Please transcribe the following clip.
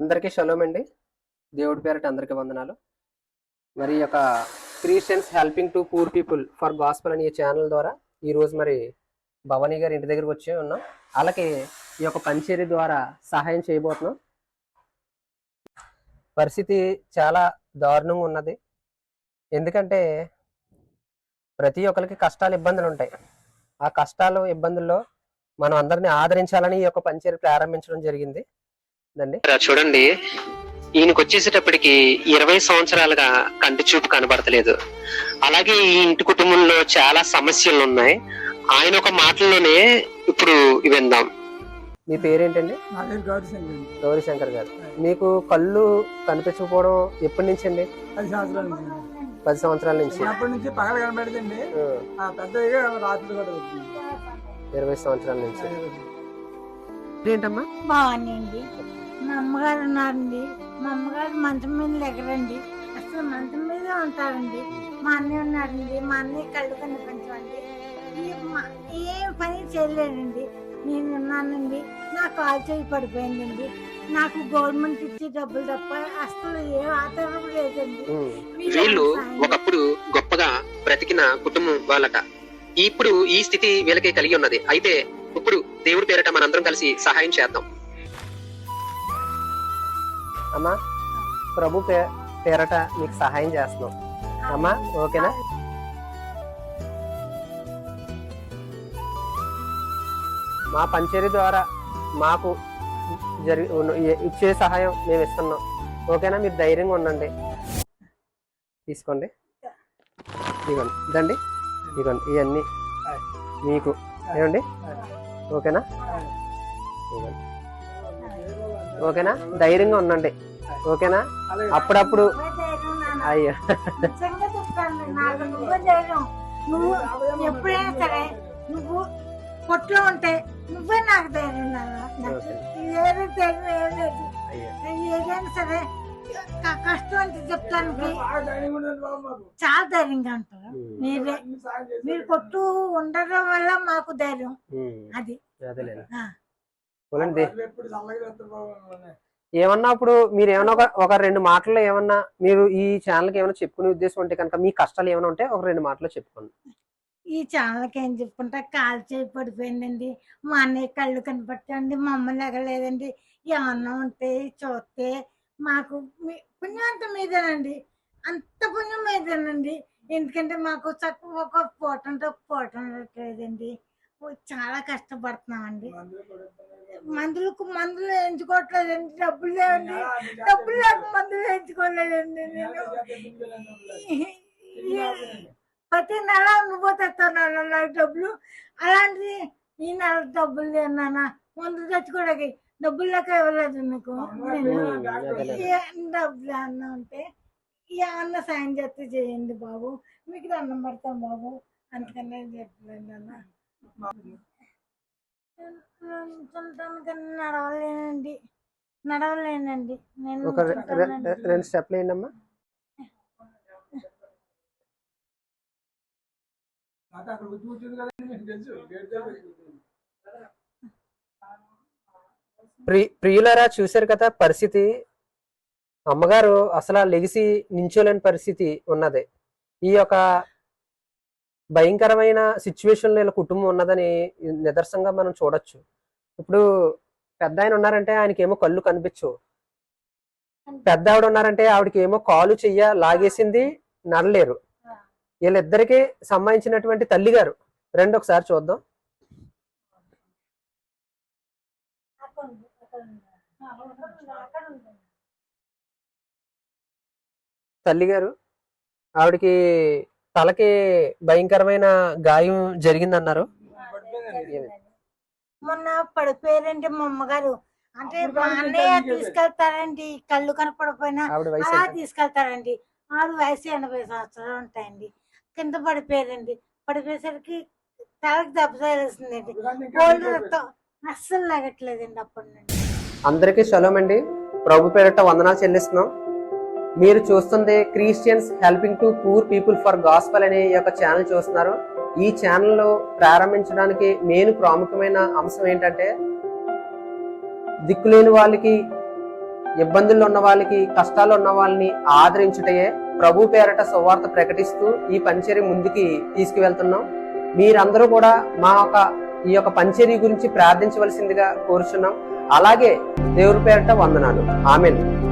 అందరికీ షలోమ్ అండి. దేవుడి పేరట అందరికీ వందనాలు. మరి ఈ యొక్క Christians helping to poor people for gospel అనే ఛానల్ ద్వారా ఈరోజు మరి భవానీ గారి ఇంటి దగ్గరికి వచ్చి ఉన్నాం. అలాగే ఈ యొక్క పంచేరి ద్వారా సహాయం చేయబోతున్నాం. పరిస్థితి చాలా దారుణంగా ఉన్నది. ఎందుకంటే ప్రతి ఒక్కరికి కష్టాలు ఇబ్బందులు ఉంటాయి. ఆ కష్టాలు ఇబ్బందుల్లో మనం అందరినీ ఆదరించాలని ఈ యొక్క పంచేరి ప్రారంభించడం జరిగింది. చూడండి, ఈయనకు వచ్చేసేటప్పటికి 20 సంవత్సరాలుగా కంటి చూపు కనబడతలేదు. అలాగే ఈ ఇంటి కుటుంబంలో చాలా సమస్యలు ఉన్నాయి. ఆయన ఒక మాటల్లోనే ఇప్పుడు విందాం. మీ పేరేంటండి? గౌరీశంకర్ గారు. మీకు కళ్ళు కనిపించకపోవడం ఎప్పటి నుంచి అండి? 10 సంవత్సరాల నుంచి. 20 సంవత్సరాల నుంచి. ఏంటమ్మా? బాగుందండి. మా అమ్మగారు ఉన్నారండి. మా అమ్మగారు మంచం మీద లెగరండి, అసలు మంచం మీదే ఉంటారండి. మా అన్నయ్య ఉన్నారండి. మా అన్నయ్య కళ్ళు కనిపించండి, ఏం పని చేయలేదండి. నేను ఉన్నానండి. నా కాలు చేయి పడిపోయిందండి. నాకు గవర్నమెంట్ ఇచ్చే డబ్బులు తప్ప అసలు ఏ ఆధారం లేదండి. వీళ్ళు ఒకప్పుడు గొప్పగా బ్రతికిన కుటుంబం వాళ్ళట. ఇప్పుడు ఈ స్థితి వీళ్ళకి కలిగి ఉన్నది. అయితే ఇప్పుడు దేవుడి పేరట మనందరం కలిసి సహాయం చేద్దాం. అమ్మా, ప్రభు పేరట మీకు సహాయం చేస్తున్నాం అమ్మా, ఓకేనా? మా పంచేరి ద్వారా మాకు ఇచ్చే సహాయం మేము ఇస్తున్నాం, ఓకేనా? మీరు ధైర్యంగా ఉండండి. తీసుకోండి, ఇవ్వండి, దండి, ఇవ్వండి, ఇవన్నీ మీకు ఏమండి, ఓకేనా? ఇవ్వండి, ఓకేనా? ధైర్యంగా ఉండండి, ఓకేనా? అప్పుడప్పుడు అయ్యో నువ్వు ఎప్పుడైనా సరే నువ్వు కొట్లో ఉంటే నువ్వే నాకు ధైర్యం. ఏదైనా సరే కష్టం అంటే చెప్తానికి చాలా ధైర్యంగా ఉంటారు. మీరు కొట్టు ఉండడం వల్ల మాకు ధైర్యం. అది ఏమన్నా ఇప్పుడు మీరు ఏమన్నా ఒక 2 మాటల్లో ఏమన్నా మీరు ఈ ఛానల్ కి ఏమైనా చెప్పుకునే ఉద్దేశం ఉంటే కనుక మీ కష్టాలు ఏమైనా ఉంటే ఒక 2 మాటలు చెప్పుకోండి. ఈ ఛానల్కి ఏం చెప్పుకుంటా, కాలు చేయి పడిపోయిందండి, మా అన్నయ్య కళ్ళు కనపట్టండి, మా అమ్మ లెగలేదండి. ఏమన్నా ఉంటే చూస్తే మాకు పుణ్యం అంత మీదేనండి, అంత పుణ్యం మీదేనండి. ఎందుకంటే మాకు చక్కగా ఒక పూట అంటే ఒక పూట ఉండట్లేదండి. చాలా కష్టపడుతున్నామండి. మందులు ఎంచుకోవట్లేదండి, డబ్బులు లేవండి. డబ్బులు లేక మందులు ఎంచుకోలేదండి. నేను ప్రతి నెల నువ్వు తెస్తాను నాకు డబ్బులు, అలాంటిది ఈ నెల డబ్బులు లేవు నాన్న. మందులు తెచ్చుకోవడానికి డబ్బులు లేక ఇవ్వలేదు మీకు. డబ్బులు అన్న ఉంటే ఈ అన్న సాయం చేస్తే చేయండి బాబు, మీకు దండం పడతాం బాబు. అందుకనే చెప్పలేదు అన్న. నడవలేనండి నేను. 2 స్టెప్లు ఏంటమ్మా? ప్రియులారా, చూశారు కదా పరిస్థితి. అమ్మగారు అసలు లెగిసి నించోలేని పరిస్థితి ఉన్నది. ఈ యొక్క భయంకరమైన సిచ్యువేషన్ లో కుటుంబం ఉన్నదని నిదర్శనంగా మనం చూడొచ్చు. ఇప్పుడు పెద్ద ఆయన ఉన్నారంటే ఆయనకి ఏమో కళ్ళు కనిపించవు, పెద్ద ఆవిడ ఉన్నారంటే ఆవిడకి ఏమో కాలు చెయ్య లాగేసింది, నడలేరు. వీళ్ళిద్దరికి సంబంధించినటువంటి తల్లి గారు రండి ఒకసారి చూద్దాం. తల్లి గారు, ఆవిడకి తలకి భయంకరమైన గాయం జరిగిందన్నారు. మొన్న పడిపోయారండి మా అమ్మగారు. అంటే మా అన్నయ్య తీసుకెళ్తారండి, కళ్ళు కనపడిపోయినా అలా తీసుకెళ్తారండి. ఆవిడ వయసు 80 సంవత్సరాలు ఉంటాయండి. కింద పడిపోయారండి. పడిపోయేసరికి తలకి దెబ్బ తగిలేసిందండి. కోల్డ్ రక్తం అస్సలు లాగట్లేదండి అప్పటి నుండి. అందరికీ షలోమ్ అండి. ప్రభు పేరట వందనాలు చెల్లిస్తున్నాం. మీరు చూస్తుంది Christians helping to poor people for gospel అనే యొక్క ఛానల్ చూస్తున్నారు. ఈ ఛానల్ ప్రారంభించడానికి మెయిన్ ప్రాముఖ్యమైన అంశం ఏంటంటే దిక్కులేని వాళ్ళకి ఇబ్బందుల్లో ఉన్న వాళ్ళకి, కష్టాలు ఉన్న వాళ్ళని ఆదరించుటయే ప్రభు పేరట సువార్త ప్రకటిస్తూ ఈ పరిచర్య ముందుకి తీసుకువెళ్తున్నాం. మీరందరూ కూడా ఈ యొక్క పరిచర్య గురించి ప్రార్థించవలసిందిగా కోరుచున్నాం. అలాగే దేవుడి పేరట వందనాలు. ఆమేన్.